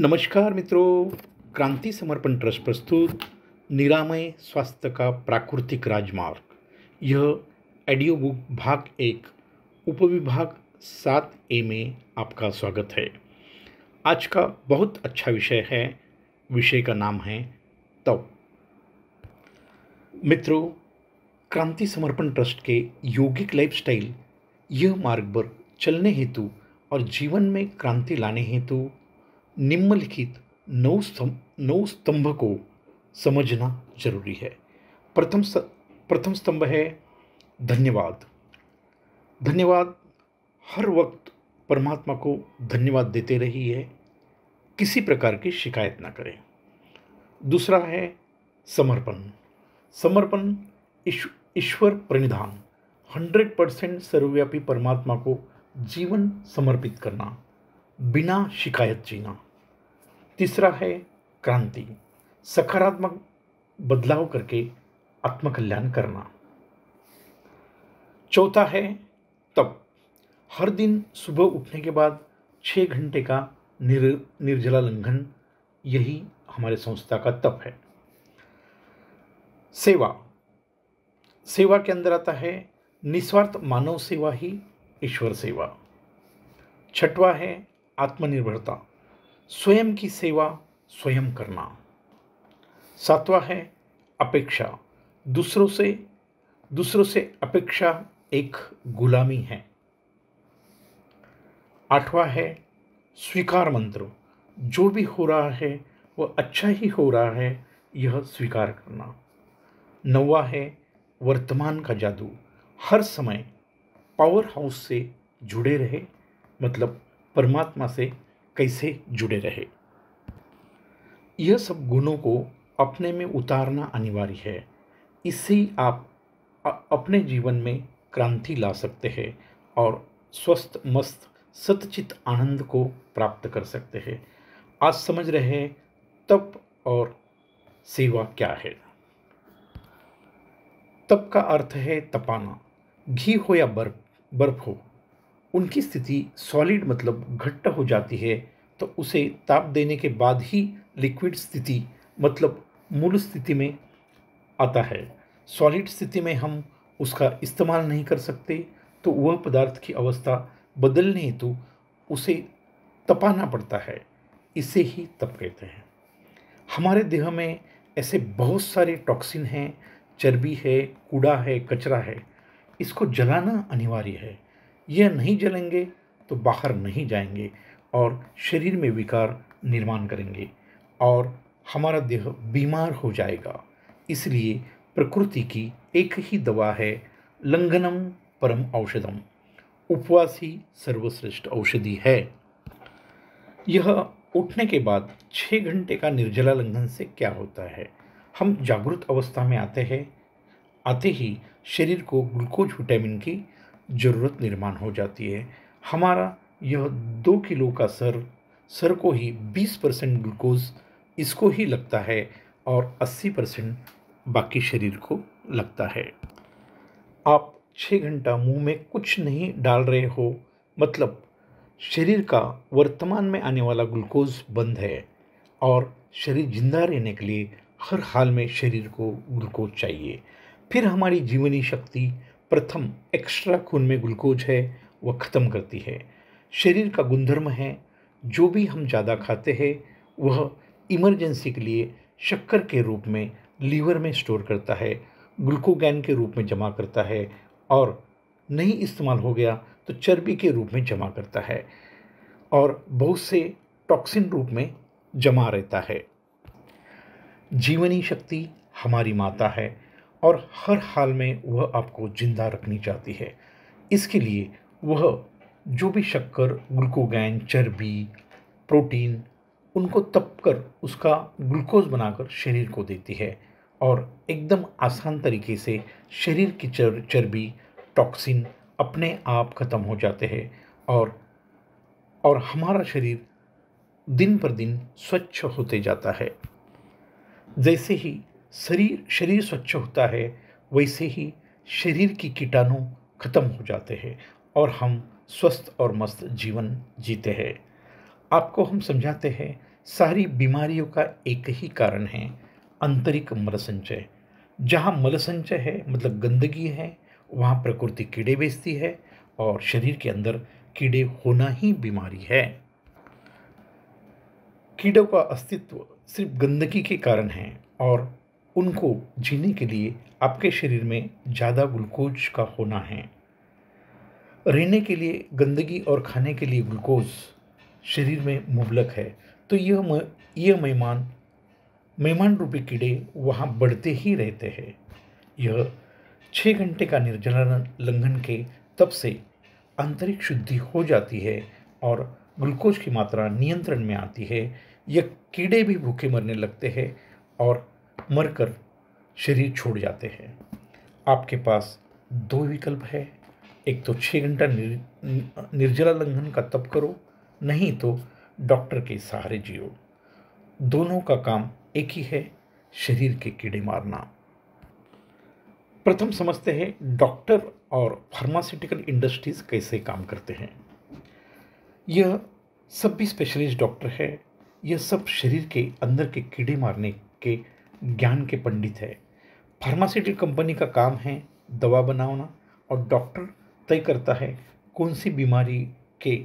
नमस्कार मित्रों। क्रांति समर्पण ट्रस्ट प्रस्तुत निरामय स्वास्थ्य का प्राकृतिक राजमार्ग, यह ऑडियो बुक भाग 1 उपविभाग 7A में आपका स्वागत है। आज का बहुत अच्छा विषय है। विषय का नाम है तप। मित्रों, क्रांति समर्पण ट्रस्ट के योगिक लाइफस्टाइल यह मार्ग पर चलने हेतु और जीवन में क्रांति लाने हेतु निम्नलिखित 9 स्तंभ को समझना जरूरी है। प्रथम स्तंभ है धन्यवाद। धन्यवाद। हर वक्त परमात्मा को धन्यवाद देते रहिए, किसी प्रकार की शिकायत ना करें। दूसरा है समर्पण। समर्पण ईश्वर प्रणिधान, 100% सर्वव्यापी परमात्मा को जीवन समर्पित करना, बिना शिकायत जीना। तीसरा है क्रांति, सकारात्मक बदलाव करके आत्मकल्याण करना। चौथा है तप। हर दिन सुबह उठने के बाद 6 घंटे का निर्जला लंघन, यही हमारे संस्था का तप है। सेवा। सेवा के अंदर आता है निस्वार्थ मानव सेवा ही ईश्वर सेवा। छठवां है आत्मनिर्भरता, स्वयं की सेवा स्वयं करना। सातवां है अपेक्षा, दूसरों से अपेक्षा एक गुलामी है। आठवां है स्वीकार मंत्र, जो भी हो रहा है वह अच्छा ही हो रहा है, यह स्वीकार करना। नौवां है वर्तमान का जादू, हर समय पावर हाउस से जुड़े रहे, मतलब परमात्मा से कैसे जुड़े रहे। यह सब गुणों को अपने में उतारना अनिवार्य है। इससे ही आप अपने जीवन में क्रांति ला सकते हैं और स्वस्थ मस्त सतचित आनंद को प्राप्त कर सकते हैं। आज समझ रहे हैं तप और सेवा क्या है। तप का अर्थ है तपाना। घी हो या बर्फ हो, उनकी स्थिति सॉलिड मतलब घट्ट हो जाती है तो उसे ताप देने के बाद ही लिक्विड स्थिति मतलब मूल स्थिति में आता है। सॉलिड स्थिति में हम उसका इस्तेमाल नहीं कर सकते, तो वह पदार्थ की अवस्था बदलने हेतु उसे तपाना पड़ता है। इसे ही तप कहते हैं। हमारे देह में ऐसे बहुत सारे टॉक्सिन हैं, चर्बी है, कूड़ा है, कचरा है। इसको जलाना अनिवार्य है। यह नहीं जलेंगे तो बाहर नहीं जाएंगे और शरीर में विकार निर्माण करेंगे और हमारा देह बीमार हो जाएगा। इसलिए प्रकृति की एक ही दवा है, लंघनम परम औषधम। उपवास ही सर्वश्रेष्ठ औषधि है। यह उठने के बाद 6 घंटे का निर्जला लंघन से क्या होता है, हम जागृत अवस्था में आते ही शरीर को ग्लूकोज विटामिन की ज़रूरत निर्माण हो जाती है। हमारा यह 2 किलो का सर को ही 20% ग्लूकोज इसको ही लगता है और 80% बाकी शरीर को लगता है। आप 6 घंटा मुंह में कुछ नहीं डाल रहे हो, मतलब शरीर का वर्तमान में आने वाला ग्लूकोज बंद है और शरीर जिंदा रहने के लिए हर हाल में शरीर को ग्लूकोज चाहिए। फिर हमारी जीवनी शक्ति प्रथम एक्स्ट्रा खून में ग्लूकोज है वह ख़त्म करती है। शरीर का गुणधर्म है, जो भी हम ज़्यादा खाते हैं वह इमरजेंसी के लिए शक्कर के रूप में लीवर में स्टोर करता है, ग्लूकोगैन के रूप में जमा करता है और नहीं इस्तेमाल हो गया तो चर्बी के रूप में जमा करता है और बहुत से टॉक्सिन रूप में जमा रहता है। जीवनी शक्ति हमारी माता है और हर हाल में वह आपको जिंदा रखनी चाहती है। इसके लिए वह जो भी शक्कर, ग्लूकोगैन, चर्बी, प्रोटीन, उनको तप कर उसका ग्लूकोज बनाकर शरीर को देती है और एकदम आसान तरीके से शरीर की चर्बी, टॉक्सिन अपने आप खत्म हो जाते हैं और हमारा शरीर दिन पर दिन स्वच्छ होते जाता है। जैसे ही शरीर स्वच्छ होता है, वैसे ही शरीर की कीटाणु खत्म हो जाते हैं और हम स्वस्थ और मस्त जीवन जीते हैं। आपको हम समझाते हैं सारी बीमारियों का एक ही कारण है, आंतरिक मलसंचय। जहाँ मलसंचय है मतलब गंदगी है, वहाँ प्रकृति कीड़े भेजती है और शरीर के अंदर कीड़े होना ही बीमारी है। कीड़ों का अस्तित्व सिर्फ गंदगी के कारण है और उनको जीने के लिए आपके शरीर में ज़्यादा ग्लूकोज का होना है। रहने के लिए गंदगी और खाने के लिए ग्लूकोज शरीर में मुबलक है, तो यह मेहमान मेहमान रूपी कीड़े वहाँ बढ़ते ही रहते हैं। यह 6 घंटे का निर्जला लंघन के तब से आंतरिक शुद्धि हो जाती है और ग्लूकोज की मात्रा नियंत्रण में आती है। यह कीड़े भी भूखे मरने लगते हैं और मरकर शरीर छोड़ जाते हैं। आपके पास दो विकल्प है, एक तो 6 घंटा निर्जला लंघन का तप करो, नहीं तो डॉक्टर के सहारे जियो। दोनों का काम एक ही है, शरीर के कीड़े मारना। प्रथम समझते हैं डॉक्टर और फार्मास्यूटिकल इंडस्ट्रीज कैसे काम करते हैं। यह सब भी स्पेशलिस्ट डॉक्टर है, यह सब शरीर के अंदर के कीड़े मारने के ज्ञान के पंडित है। फार्मास्यूटिकल कंपनी का काम है दवा बनाना और डॉक्टर तय करता है कौन सी बीमारी के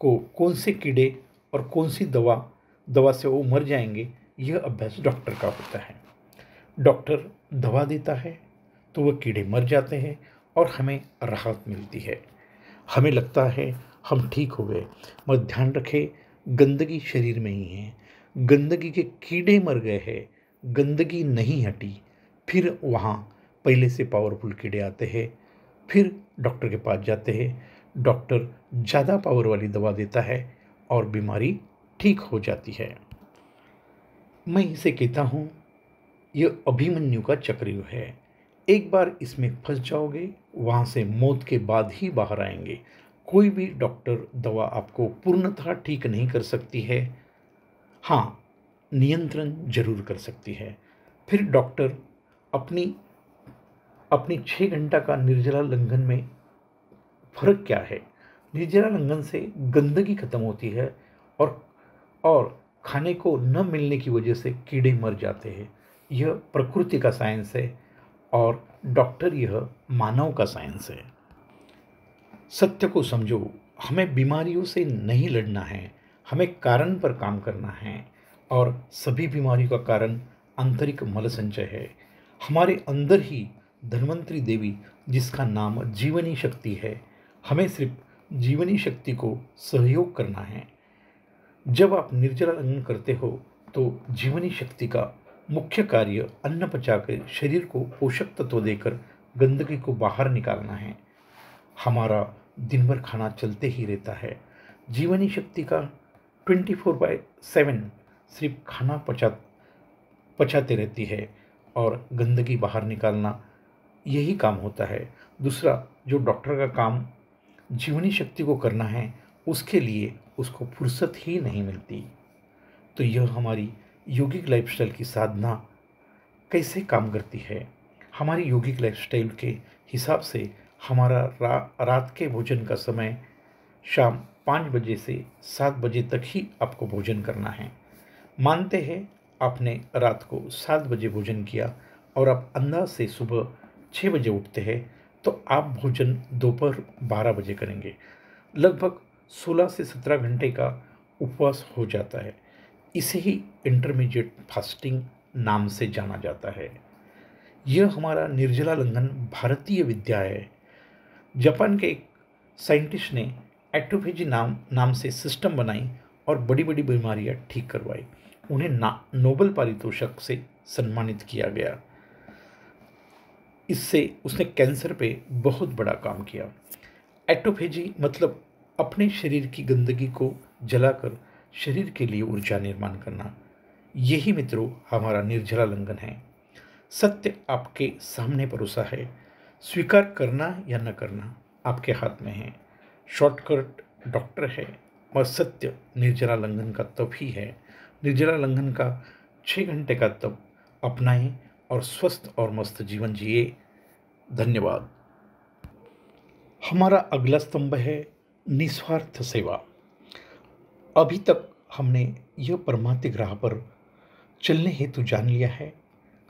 को कौन से कीड़े और कौन सी दवा से वो मर जाएंगे, यह अभ्यास डॉक्टर का होता है। डॉक्टर दवा देता है तो वह कीड़े मर जाते हैं और हमें राहत मिलती है, हमें लगता है हम ठीक हो गए। मगर ध्यान रखें, गंदगी शरीर में ही है, गंदगी के कीड़े मर गए हैं, गंदगी नहीं हटी। फिर वहाँ पहले से पावरफुल कीड़े आते हैं, फिर डॉक्टर के पास जाते हैं, डॉक्टर ज़्यादा पावर वाली दवा देता है और बीमारी ठीक हो जाती है। मैं इसे कहता हूँ यह अभिमन्यु का चक्रव्यूह है। एक बार इसमें फंस जाओगे, वहाँ से मौत के बाद ही बाहर आएंगे। कोई भी डॉक्टर दवा आपको पूर्णतः ठीक नहीं कर सकती है, हाँ नियंत्रण जरूर कर सकती है। फिर डॉक्टर अपनी अपनी 6 घंटा का निर्जला लंघन में फर्क क्या है। निर्जला लंघन से गंदगी खत्म होती है और खाने को न मिलने की वजह से कीड़े मर जाते हैं। यह प्रकृति का साइंस है और डॉक्टर यह मानव का साइंस है। सत्य को समझो, हमें बीमारियों से नहीं लड़ना है, हमें कारण पर काम करना है और सभी बीमारियों का कारण आंतरिक मल संचय है। हमारे अंदर ही धन्वंतरी देवी जिसका नाम जीवनी शक्ति है, हमें सिर्फ जीवनी शक्ति को सहयोग करना है। जब आप निर्जला लंघन करते हो तो जीवनी शक्ति का मुख्य कार्य अन्न पचाकर शरीर को पोषक तत्व देकर गंदगी को बाहर निकालना है। हमारा दिन भर खाना चलते ही रहता है, जीवनी शक्ति का 24/7 सिर्फ खाना पचाते रहती है और गंदगी बाहर निकालना यही काम होता है। दूसरा जो डॉक्टर का काम जीवनी शक्ति को करना है, उसके लिए उसको फुर्सत ही नहीं मिलती। तो यह हमारी योगिक लाइफस्टाइल की साधना कैसे काम करती है। हमारी योगिक लाइफस्टाइल के हिसाब से हमारा रात के भोजन का समय शाम 5 बजे से 7 बजे तक ही आपको भोजन करना है। मानते हैं आपने रात को 7 बजे भोजन किया और आप अंदाज से सुबह 6 बजे उठते हैं, तो आप भोजन दोपहर 12 बजे करेंगे। लगभग 16 से 17 घंटे का उपवास हो जाता है। इसे ही इंटरमीडिएट फास्टिंग नाम से जाना जाता है। यह हमारा निर्जला लंघन भारतीय विद्या है। जापान के एक साइंटिस्ट ने एटोफेजी नाम से सिस्टम बनाई और बड़ी बड़ी बीमारियां ठीक करवाई। उन्हें नोबेल पारितोषिक से सम्मानित किया गया। इससे उसने कैंसर पे बहुत बड़ा काम किया। एटोफेजी मतलब अपने शरीर की गंदगी को जलाकर शरीर के लिए ऊर्जा निर्माण करना। यही मित्रों हमारा निर्जला लंघन है। सत्य आपके सामने परोसा है, स्वीकार करना या न करना आपके हाथ में है। शॉर्टकट डॉक्टर है और सत्य निर्जला लंघन का तप ही है। निर्जला लंघन का 6 घंटे का तप अपनाएं और स्वस्थ और मस्त जीवन जिए। धन्यवाद। हमारा अगला स्तंभ है निस्वार्थ सेवा। अभी तक हमने यह परमार्थिक राह पर चलने हेतु जान लिया है।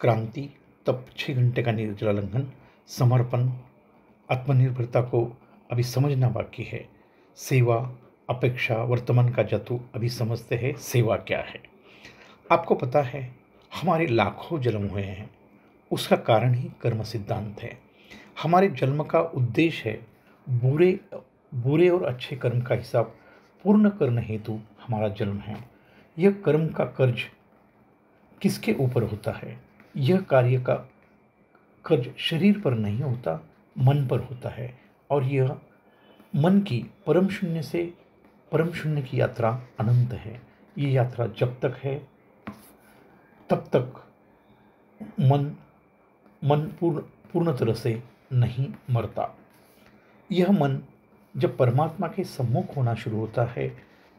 क्रांति, तप, 6 घंटे का निर्जला लंघन, समर्पण, आत्मनिर्भरता को अभी समझना बाकी है। सेवा, अपेक्षा, वर्तमान का जतु अभी समझते हैं सेवा क्या है। आपको पता है हमारे लाखों जन्म हुए हैं, उसका कारण ही कर्म सिद्धांत है। हमारे जन्म का उद्देश्य है बुरे बुरे और अच्छे कर्म का हिसाब पूर्ण करने हेतु हमारा जन्म है। यह कर्म का कर्ज किसके ऊपर होता है? यह कार्य का कर्ज शरीर पर नहीं होता, मन पर होता है। और यह मन की परम शून्य से परम शून्य की यात्रा अनंत है। ये यात्रा जब तक है तब तक मन मन पूर्ण तरह से नहीं मरता। यह मन जब परमात्मा के सम्मुख होना शुरू होता है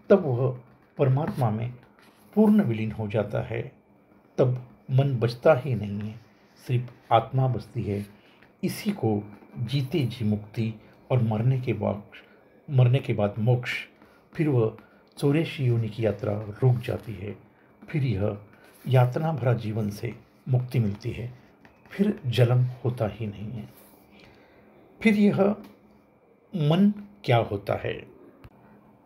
तब वह परमात्मा में पूर्ण विलीन हो जाता है। तब मन बचता ही नहीं है, सिर्फ आत्मा बचती है। इसी को जीते जी मुक्ति और मरने के बाद मोक्ष। फिर वह 84 योनि की यात्रा रुक जाती है। फिर यह यातना भरा जीवन से मुक्ति मिलती है। फिर जन्म होता ही नहीं है। फिर यह मन क्या होता है?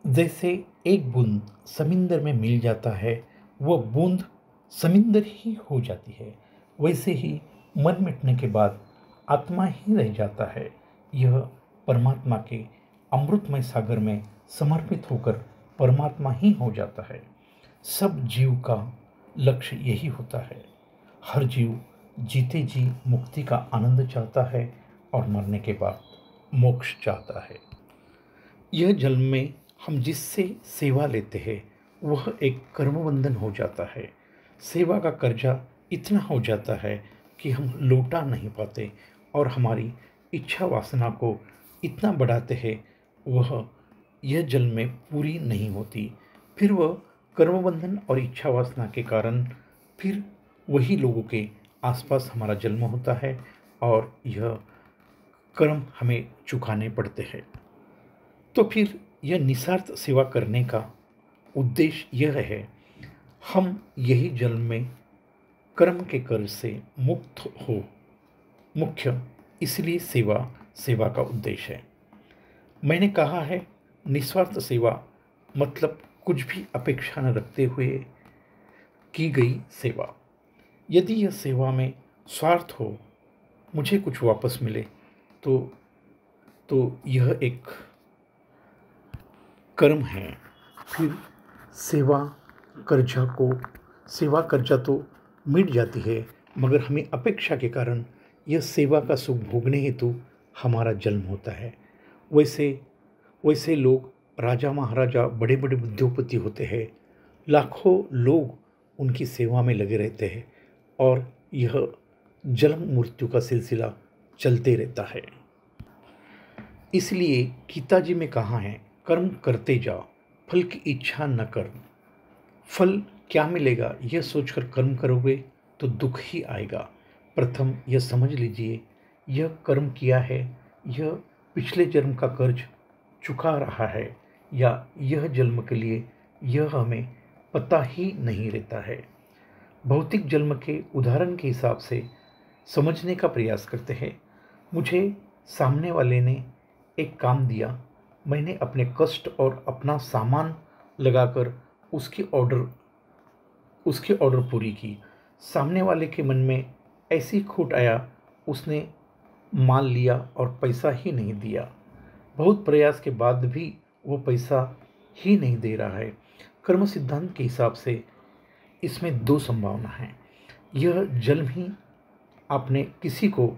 जैसे एक बूंद समुंदर में मिल जाता है, वह बूंद समुंदर ही हो जाती है। वैसे ही मन मिटने के बाद आत्मा ही रह जाता है। यह परमात्मा के अमृतमय सागर में समर्पित होकर परमात्मा ही हो जाता है। सब जीव का लक्ष्य यही होता है। हर जीव जीते जी मुक्ति का आनंद चाहता है और मरने के बाद मोक्ष चाहता है। यह जन्म में हम जिससे सेवा लेते हैं वह एक कर्म बंधन हो जाता है। सेवा का कर्जा इतना हो जाता है कि हम लौटा नहीं पाते और हमारी इच्छा वासना को इतना बढ़ाते हैं वह यह जन्म में पूरी नहीं होती। फिर वह कर्म बंधन और इच्छा वासना के कारण फिर वही लोगों के आसपास हमारा जन्म होता है और यह कर्म हमें चुकाने पड़ते हैं। तो फिर यह निस्वार्थ सेवा करने का उद्देश्य यह है हम यही जन्म में कर्म के कर्ज से मुक्त हो। मुख्य इसलिए सेवा का उद्देश्य है। मैंने कहा है निस्वार्थ सेवा मतलब कुछ भी अपेक्षा न रखते हुए की गई सेवा। यदि यह सेवा में स्वार्थ हो, मुझे कुछ वापस मिले, तो यह एक कर्म है। फिर सेवा कर्जा तो मिट जाती है, मगर हमें अपेक्षा के कारण यह सेवा का सुख भोगने हेतु हमारा जन्म होता है। वैसे लोग राजा महाराजा बड़े बड़े उद्योगपति होते हैं, लाखों लोग उनकी सेवा में लगे रहते हैं और यह जन्म मृत्यु का सिलसिला चलते रहता है। इसलिए गीता जी में कहा है कर्म करते जाओ, फल की इच्छा न कर। फल क्या मिलेगा यह सोचकर कर्म करोगे तो दुख ही आएगा। प्रथम यह समझ लीजिए, यह कर्म किया है यह पिछले जन्म का कर्ज चुका रहा है या यह जन्म के लिए, यह हमें पता ही नहीं रहता है। भौतिक जन्म के उदाहरण के हिसाब से समझने का प्रयास करते हैं। मुझे सामने वाले ने एक काम दिया, मैंने अपने कष्ट और अपना सामान लगाकर उसकी ऑर्डर पूरी की। सामने वाले के मन में ऐसी खोट आया, उसने माल लिया और पैसा ही नहीं दिया। बहुत प्रयास के बाद भी वो पैसा ही नहीं दे रहा है। कर्म सिद्धांत के हिसाब से इसमें दो संभावना है। यह जन्म ही आपने किसी को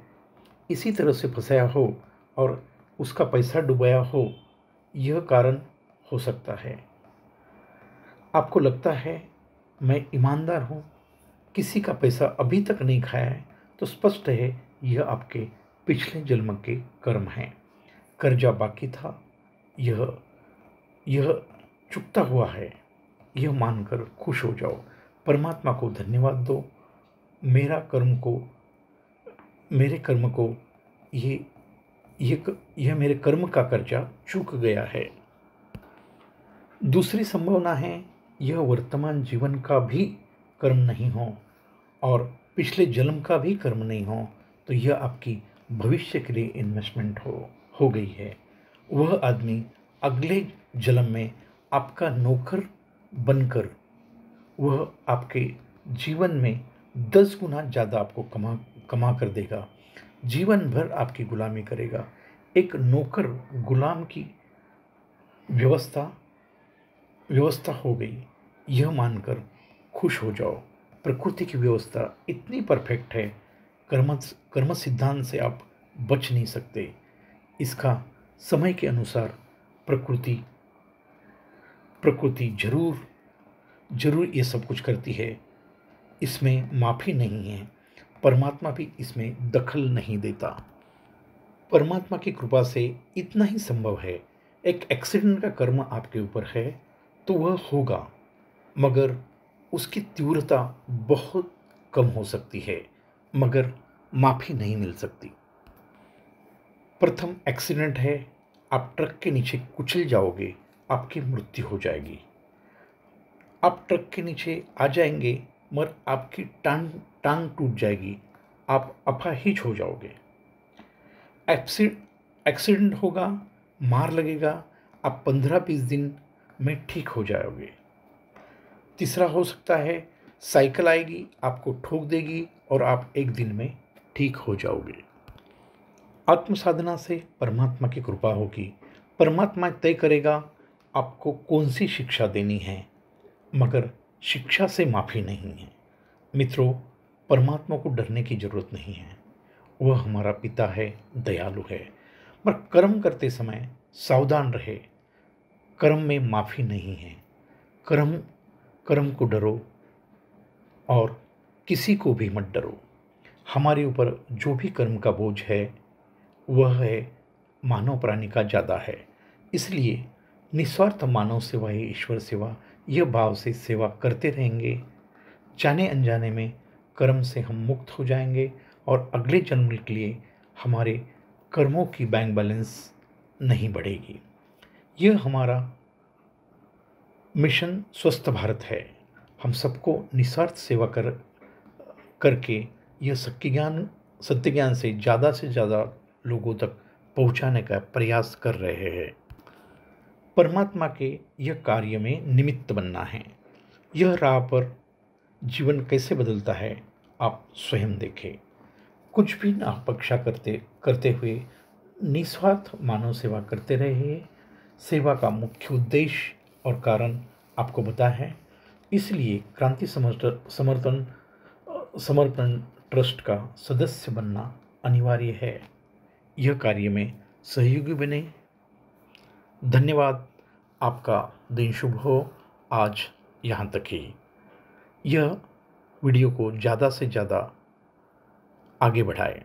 इसी तरह से फंसाया हो और उसका पैसा डुबाया हो, यह कारण हो सकता है। आपको लगता है मैं ईमानदार हूँ, किसी का पैसा अभी तक नहीं खाया है, तो स्पष्ट है यह आपके पिछले जन्म के कर्म हैं। कर्जा बाकी था, यह चुकता हुआ है, यह मानकर खुश हो जाओ। परमात्मा को धन्यवाद दो, मेरे कर्म को यह मेरे कर्म का कर्जा चूक गया है। दूसरी संभावना है यह वर्तमान जीवन का भी कर्म नहीं हो और पिछले जन्म का भी कर्म नहीं हो, तो यह आपकी भविष्य के लिए इन्वेस्टमेंट हो गई है। वह आदमी अगले जन्म में आपका नौकर बनकर वह आपके जीवन में 10 गुना ज़्यादा आपको कमा कमा कर देगा, जीवन भर आपकी गुलामी करेगा। एक नौकर गुलाम की व्यवस्था व्यवस्था हो गई, यह मानकर खुश हो जाओ। प्रकृति की व्यवस्था इतनी परफेक्ट है, कर्म कर्म सिद्धांत से आप बच नहीं सकते। इसका समय के अनुसार प्रकृति प्रकृति जरूर जरूर ये सब कुछ करती है, इसमें माफ़ी नहीं है। परमात्मा भी इसमें दखल नहीं देता। परमात्मा की कृपा से इतना ही संभव है। एक एक्सीडेंट का कर्म आपके ऊपर है तो वह होगा, मगर उसकी तीव्रता बहुत कम हो सकती है, मगर माफ़ी नहीं मिल सकती। प्रथम एक्सीडेंट है, आप ट्रक के नीचे कुचल जाओगे, आपकी मृत्यु हो जाएगी। आप ट्रक के नीचे आ जाएंगे मगर आपकी टांग टांग टूट जाएगी, आप अपाहिज हो जाओगे। एक्सीडेंट होगा, मार लगेगा, आप 15-20 दिन में ठीक हो जाओगे। तीसरा हो सकता है, साइकिल आएगी, आपको ठोक देगी और आप एक दिन में ठीक हो जाओगे। आत्म साधना से परमात्मा की कृपा होगी। परमात्मा तय करेगा आपको कौन सी शिक्षा देनी है, मगर शिक्षा से माफ़ी नहीं है। मित्रों, परमात्मा को डरने की ज़रूरत नहीं है। वह हमारा पिता है, दयालु है, पर कर्म करते समय सावधान रहे। कर्म में माफ़ी नहीं है। कर्म कर्म को डरो और किसी को भी मत डरो। हमारे ऊपर जो भी कर्म का बोझ है वह है मानव प्राणी का ज़्यादा है। इसलिए निस्वार्थ मानव सेवा ही ईश्वर सेवा, यह भाव से सेवा करते रहेंगे। जाने अनजाने में कर्म से हम मुक्त हो जाएंगे और अगले जन्म के लिए हमारे कर्मों की बैंक बैलेंस नहीं बढ़ेगी। यह हमारा मिशन स्वस्थ भारत है। हम सबको निस्वार्थ सेवा करके यह सत्य ज्ञान से ज़्यादा लोगों तक पहुंचाने का प्रयास कर रहे हैं। परमात्मा के यह कार्य में निमित्त बनना है। यह राह पर जीवन कैसे बदलता है आप स्वयं देखें। कुछ भी ना अपेक्षा करते हुए निस्वार्थ मानव सेवा करते रहे। सेवा का मुख्य उद्देश्य और कारण आपको पता है। इसलिए क्रांति समर्पण ट्रस्ट का सदस्य बनना अनिवार्य है। यह कार्य में सहयोगी बने। धन्यवाद। आपका दिन शुभ हो। आज यहाँ तक ही। यह वीडियो को ज़्यादा से ज़्यादा आगे बढ़ाएं।